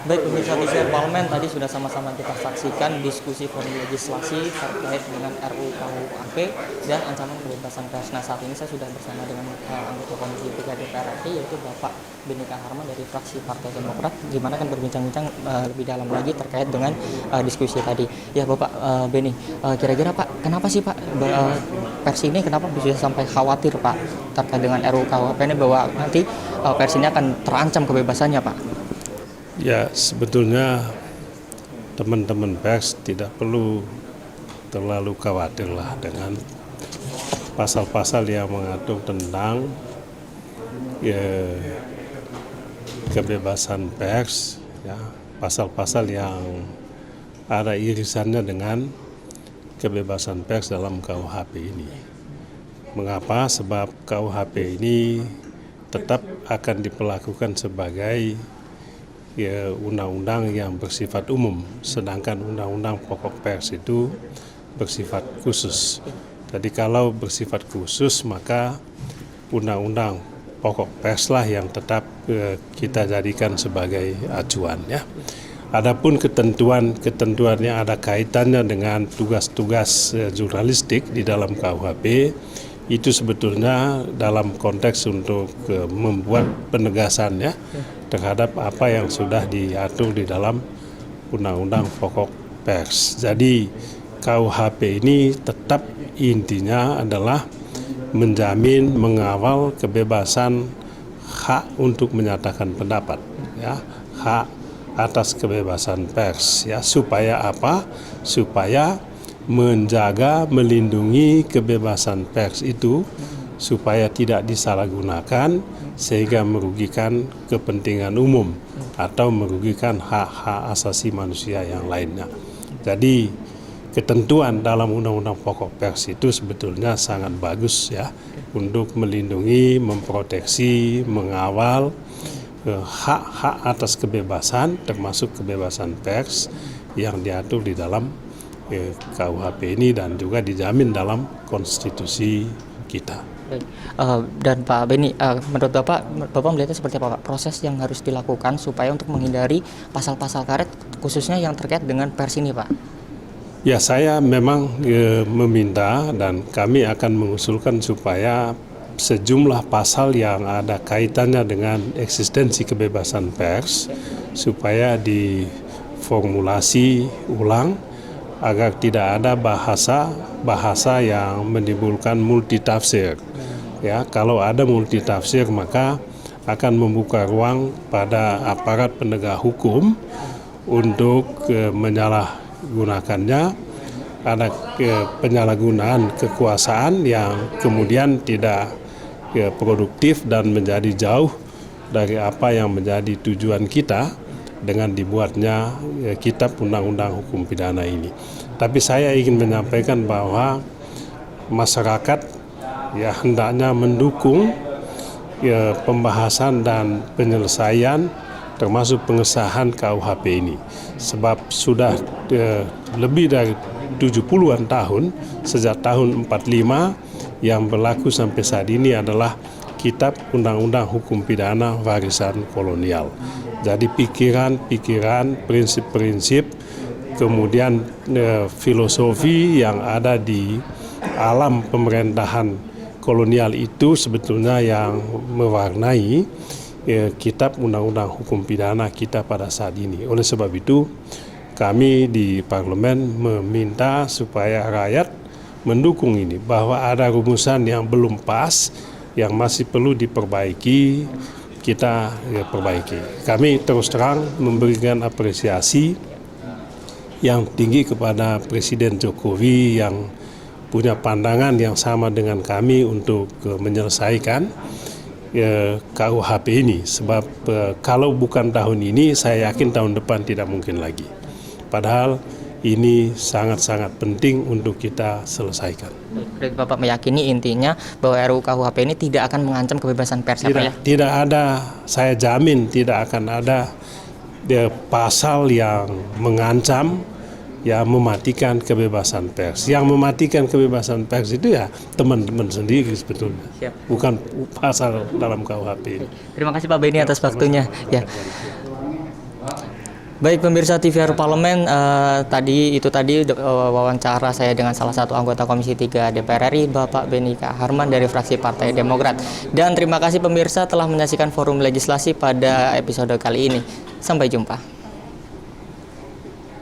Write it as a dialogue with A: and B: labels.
A: Baik pemirsa TVR Parlemen, tadi sudah sama-sama kita saksikan diskusi forum legislasi terkait dengan RUU KUHP dan ancaman kebebasan pers. Nah, saat ini saya sudah bersama dengan anggota Komisi 3 DPR RI, yaitu Bapak Beni Kaharman dari fraksi Partai Demokrat, gimana kan berbincang-bincang lebih dalam lagi terkait dengan diskusi tadi. Ya Bapak Beni, kira-kira Pak, kenapa sih Pak pers ini kenapa bisa sampai khawatir Pak terkait dengan RUU KUHP ini bahwa nanti pers ini akan terancam kebebasannya Pak?
B: Ya, sebetulnya teman-teman pers tidak perlu terlalu khawatirlah dengan pasal-pasal yang mengatur tentang kebebasan pers, ya, pasal-pasal yang ada irisannya dengan kebebasan pers dalam KUHP ini. Mengapa? Sebab KUHP ini tetap akan diperlakukan sebagai undang-undang yang bersifat umum, sedangkan undang-undang pokok pers itu bersifat khusus. Jadi kalau bersifat khusus maka undang-undang pokok pers lah yang tetap kita jadikan sebagai acuan, ya. Adapun ketentuannya ada kaitannya dengan tugas-tugas jurnalistik di dalam KUHP, itu sebetulnya dalam konteks untuk membuat penegasannya terhadap apa yang sudah diatur di dalam Undang-Undang Pokok Pers. Jadi KUHP ini tetap intinya adalah menjamin, mengawal kebebasan hak untuk menyatakan pendapat, ya, hak atas kebebasan pers, ya, supaya apa? Supaya menjaga, melindungi kebebasan pers itu supaya tidak disalahgunakan sehingga merugikan kepentingan umum atau merugikan hak-hak asasi manusia yang lainnya. Jadi ketentuan dalam Undang-Undang Pokok Pers itu sebetulnya sangat bagus, ya, untuk melindungi, memproteksi, mengawal hak-hak atas kebebasan termasuk kebebasan pers yang diatur di dalam KUHP ini dan juga dijamin dalam konstitusi kita.
A: Dan Pak Beni, menurut Bapak melihatnya seperti apa Pak proses yang harus dilakukan supaya untuk menghindari pasal-pasal karet khususnya yang terkait dengan pers ini Pak?
B: Ya, saya memang meminta dan kami akan mengusulkan supaya sejumlah pasal yang ada kaitannya dengan eksistensi kebebasan pers supaya diformulasi ulang agar tidak ada bahasa yang menimbulkan multitafsir. Ya, kalau ada multitafsir maka akan membuka ruang pada aparat penegak hukum untuk menyalahgunakannya. Ada penyalahgunaan kekuasaan yang kemudian tidak produktif dan menjadi jauh dari apa yang menjadi tujuan kita dengan dibuatnya kitab undang-undang hukum pidana ini. Tapi saya ingin menyampaikan bahwa masyarakat ya hendaknya mendukung pembahasan dan penyelesaian termasuk pengesahan KUHP ini. Sebab sudah lebih dari 70-an tahun, sejak tahun 45 yang berlaku sampai saat ini adalah kitab undang-undang hukum pidana warisan kolonial. Jadi pikiran, prinsip-prinsip, kemudian filosofi yang ada di alam pemerintahan kolonial itu sebetulnya yang mewarnai kitab undang-undang hukum pidana kita pada saat ini. Oleh sebab itu kami di parlemen meminta supaya rakyat mendukung ini, bahwa ada rumusan yang belum pas, yang masih perlu diperbaiki, kita perbaiki. Kami terus terang memberikan apresiasi yang tinggi kepada Presiden Jokowi yang punya pandangan yang sama dengan kami untuk menyelesaikan KUHP ini. Sebab kalau bukan tahun ini, saya yakin tahun depan tidak mungkin lagi. Padahal ini sangat-sangat penting untuk kita selesaikan.
A: Berarti Bapak meyakini intinya bahwa RUU KUHP ini tidak akan mengancam kebebasan pers, ya?
B: Tidak ada, saya jamin tidak akan ada pasal yang mengancam, ya, mematikan kebebasan pers. Yang mematikan kebebasan pers itu ya teman-teman sendiri sebetulnya. Siap. Bukan pasal dalam KUHP ini.
A: Terima kasih Pak Beni atas waktunya. Ya. Baik pemirsa TVRI Parlemen, tadi wawancara saya dengan salah satu anggota Komisi 3 DPR RI, Bapak Beni K. Harman dari fraksi Partai Demokrat. Dan terima kasih pemirsa telah menyaksikan forum legislasi pada episode kali ini. Sampai jumpa.